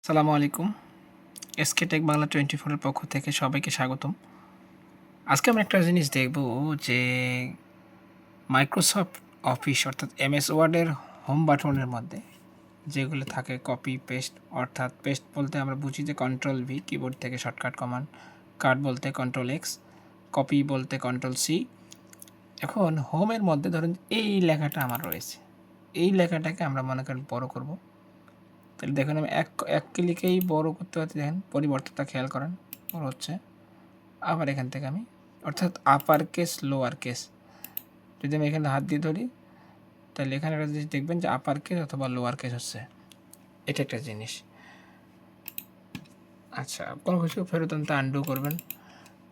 আসসালামু আলাইকুম। SK take Bangla 24 এর পক্ষ থেকে সবাইকে স্বাগতম। আজকে আমরা একটা জিনিস দেখব যে মাইক্রোসফট অফিস অর্থাৎ এমএস ওয়ার্ডের হোম বাটনের মধ্যে যেগুলো থাকে কপি পেস্ট, অর্থাৎ পেস্ট বলতে আমরা বুঝি যে কন্ট্রোল ভি কিবোর্ড থেকে শর্টকাট কমান্ড, কাট বলতে কন্ট্রোল এক্স, কপি বলতে কন্ট্রোল সি। এখন হোমের মধ্যে ধরুন এই লেখাটা আমার রয়েছে, এই লেখাটাকে আমরা মনে করেন বড় করব। তাহলে দেখুন আমি এক ক্লিকেই বড় করতে পারছি। দেখেন পরিবর্তনটা খেয়াল করেন, বড় হচ্ছে। আবার এখান থেকে আমি অর্থাৎ আপার কেস লোয়ার কেস, যদি আমি এখানে হাত দিয়ে ধরি তাহলে এখানে একটা জিনিস দেখবেন যে আপার কেস অথবা লোয়ার কেস হচ্ছে। এটা একটা জিনিস। আচ্ছা, কোনো কিছু ফেরত আনতে আনডু করবেন।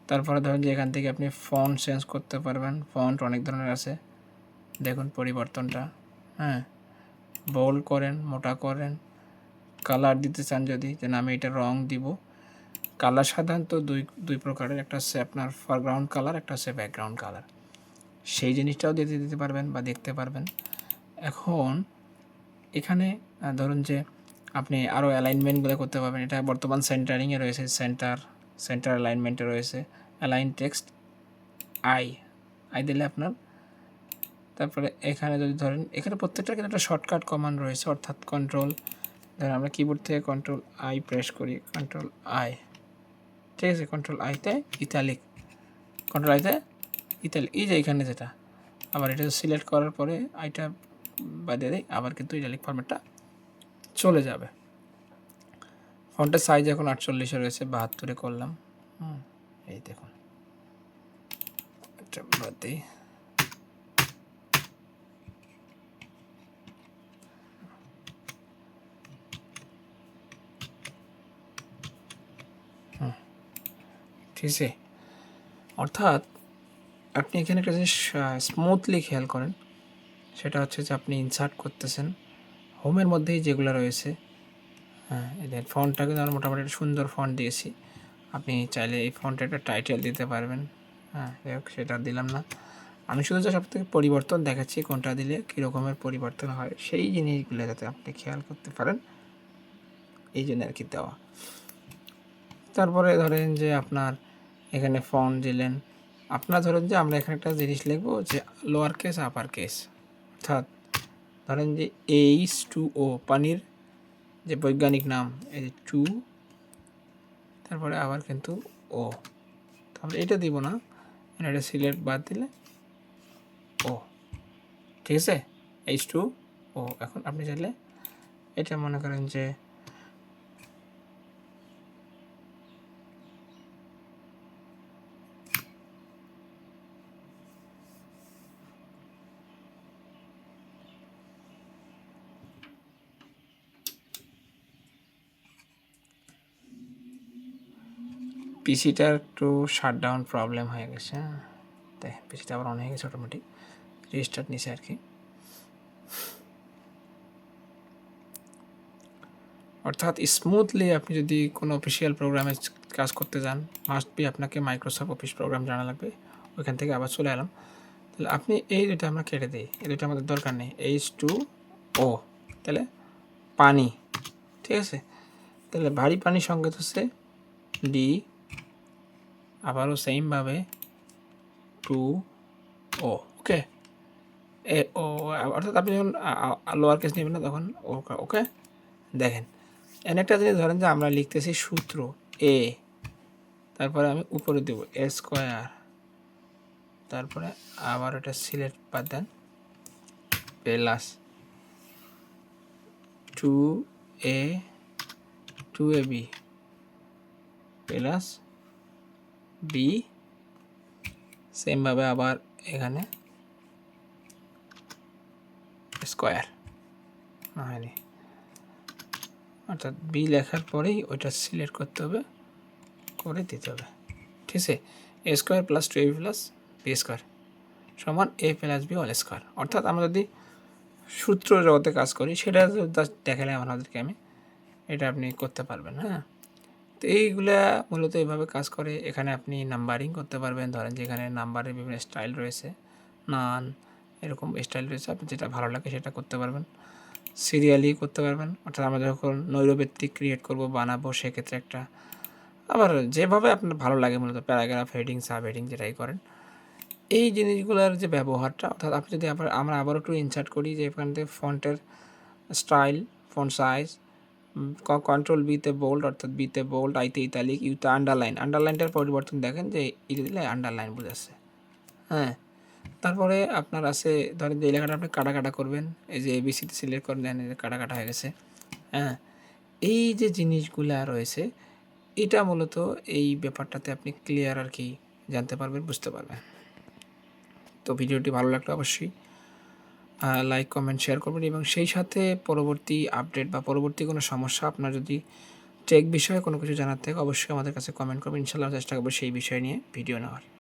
তারপরে ধরুন যে এখান থেকে আপনি ফন্ট চেঞ্জ করতে পারবেন। ফন্ট অনেক ধরনের আছে, দেখুন পরিবর্তনটা। হ্যাঁ, বোল্ড করেন, মোটা করেন, কালার দিতে চান যদি, যেন আমি এটা রং দিব। কালার সাধারণত দুই প্রকারের, একটা হচ্ছে আপনার ফরগ্রাউন্ড কালার, একটা হচ্ছে ব্যাকগ্রাউন্ড কালার। সেই জিনিসটাও দিতে পারবেন বা দেখতে পারবেন। এখন এখানে ধরুন যে আপনি আরও অ্যালাইনমেন্টগুলো করতে পারবেন। এটা বর্তমান সেন্টারিংয়ে রয়েছে, সেন্টার অ্যালাইনমেন্টে রয়েছে। অ্যালাইন টেক্সট আই দিলে আপনার, তারপরে এখানে যদি ধরেন এখানে প্রত্যেকটার কিন্তু একটা শর্টকাট কমান্ড রয়েছে, অর্থাৎ কন্ট্রোল, ধরেন আমরা কিবোর্ড থেকে কন্ট্রোল আই প্রেস করি, কন্ট্রোল আই, ঠিক আছে, কন্ট্রোল আইতে ইতালিক, কন্ট্রোল আইতে ইতালিক, এই যে এখানে যেটা, আবার এটা সিলেক্ট করার পরে আইটা বাদে দেয়, আবার কিন্তু ইটালিক ফরম্যাটটা চলে যাবে। ফন্টের সাইজ এখন 48 রয়েছে, 72 করলাম। এই দেখুন, এটা বাদ দিই। ঠিক আছে, অর্থাৎ আপনি এখানে একটা জিনিস স্মুথলি খেয়াল করেন, সেটা হচ্ছে যে আপনি ইনসার্ট করতেছেন হোমের মধ্যেই যেগুলো রয়েছে। হ্যাঁ, এদের ফন্টটা কিন্তু আমরা মোটামুটি একটা সুন্দর ফন্ট দিয়েছি। আপনি চাইলে এই ফন্টে একটা টাইটেল দিতে পারবেন। হ্যাঁ, সেটা দিলাম না, আমি শুধু যা সব থেকে পরিবর্তন দেখাচ্ছি, কোনটা দিলে কী রকমের পরিবর্তন হয় সেই জিনিসগুলো যাতে আপনি খেয়াল করতে পারেন, এই জন্য আর কি দেওয়া। তারপরে ধরেন যে আপনার এখানে ফন্ট দিলেন, আপনার ধরেন যে আমরা এখানে একটা জিনিস লিখবো যে লোয়ার কেস আপার কেস, অর্থাৎ ধরেন যে H2O পানির যে বৈজ্ঞানিক নাম, এই 2, তারপরে আবার কিন্তু ও, তাহলে এটা দিব না, এটা সিলেক্ট বাদ দিলে ও, ঠিক আছে, H2O। এখন আপনি চাইলে এটা মনে করেন যে পিসিটা একটু শাটডাউন প্রবলেম হয়ে গেছে। তাই পিসিটা আবার অন হয়ে গেছে, অটোমেটিক রিস্টার্ট নিছে আর কি। অর্থাৎ স্মুথলি আপনি যদি কোনো অফিসিয়াল প্রোগ্রামে কাজ করতে যান, মাস্ট বি আপনাকে মাইক্রোসফট অফিস প্রোগ্রাম জানা লাগবে। ওইখান থেকে আবার চলে এলাম, তাহলে আপনি এই দুটো আমরা কেটে দিই, এই দুটো আমাদের দরকার নেই। H2O, তাহলে পানি, ঠিক আছে, তাহলে ভারী পানির সংকেত হচ্ছে ডি, আবারও সেমভাবে 2O, ওকে, ও, অর্থাৎ আপনি যখন লোয়ার কেস নেবেন না তখন ওকে। দেখেন এন একটা জিনিস, ধরেন যে আমরা লিখতেছি সূত্র এ, তারপরে আমি উপরে দেব এ স্কোয়ার, তারপরে আবার এটা সিলেক্ট বাদ দেন, প্লাস 2ab প্লাস বি, সেমভাবে আবার এখানে স্কোয়ার, না হয়নি, অর্থাৎ বি লেখার পরেই ওইটা সিলেক্ট করতে হবে, করে দিতে হবে, ঠিক আছে। A square plus 2ab plus b square সমান a plus b whole square. অর্থাৎ আমরা যদি সূত্র জগতে কাজ করি সেটা জাস্ট দেখালে আমাদেরকে আমি, এটা আপনি করতে পারবেন। হ্যাঁ, তো এইগুলা মূলত এইভাবে কাজ করে। এখানে আপনি নাম্বারিং করতে পারবেন, ধরেন যেখানে নাম্বারের বিভিন্ন স্টাইল রয়েছে, নান, এরকম স্টাইল রয়েছে, আপনি যেটা ভালো লাগে সেটা করতে পারবেন। সিরিয়ালি করতে পারবেন, অর্থাৎ আমরা যখন নৈরব্যক্তিক ক্রিয়েট করব বানাবো সেক্ষেত্রে একটা, আবার যেভাবে আপনার ভালো লাগে মূলত প্যারাগ্রাফ, হেডিং, সাব হেডিং যেটাই করেন, এই জিনিসগুলোর যে ব্যবহারটা, অর্থাৎ আপনি যদি আমরা আবারও একটু ইনসার্ট করি যে এখান থেকে ফন্টের স্টাইল, ফন্ট সাইজ, কন্ট্রোল বিতে বোল্ড, অর্থাৎ বিতে বোল্ড, আইতে ইতালিক, ইউতে আন্ডারলাইন, আন্ডারলাইনটার পরিবর্তন দেখেন যে এটা দিলে আন্ডারলাইন বোঝাচ্ছে। হ্যাঁ, তারপরে আপনার আছে ধরেন যে এই লেখাটা আপনি কাটা করবেন, এই যে এবিসিতে সিলেক্ট করে দেন, কাটা হয়ে গেছে। হ্যাঁ, এই যে জিনিসগুলা রয়েছে এটা মূলত এই ব্যাপারটাতে আপনি ক্লিয়ার আর কি জানতে পারবেন, বুঝতে পারবেন। তো ভিডিওটি ভালো লাগলে অবশ্যই লাইক, কমেন্ট, শেয়ার করবেন এবং সেই সাথে পরবর্তী আপডেট বা পরবর্তী কোনো সমস্যা আপনার যদি টেক বিষয়ে কোনো কিছু জানার থাকে অবশ্যই আমাদের কাছে কমেন্ট করবেন। ইনশাআল্লাহ চেষ্টা করবো সেই বিষয় নিয়ে ভিডিও নেওয়ার।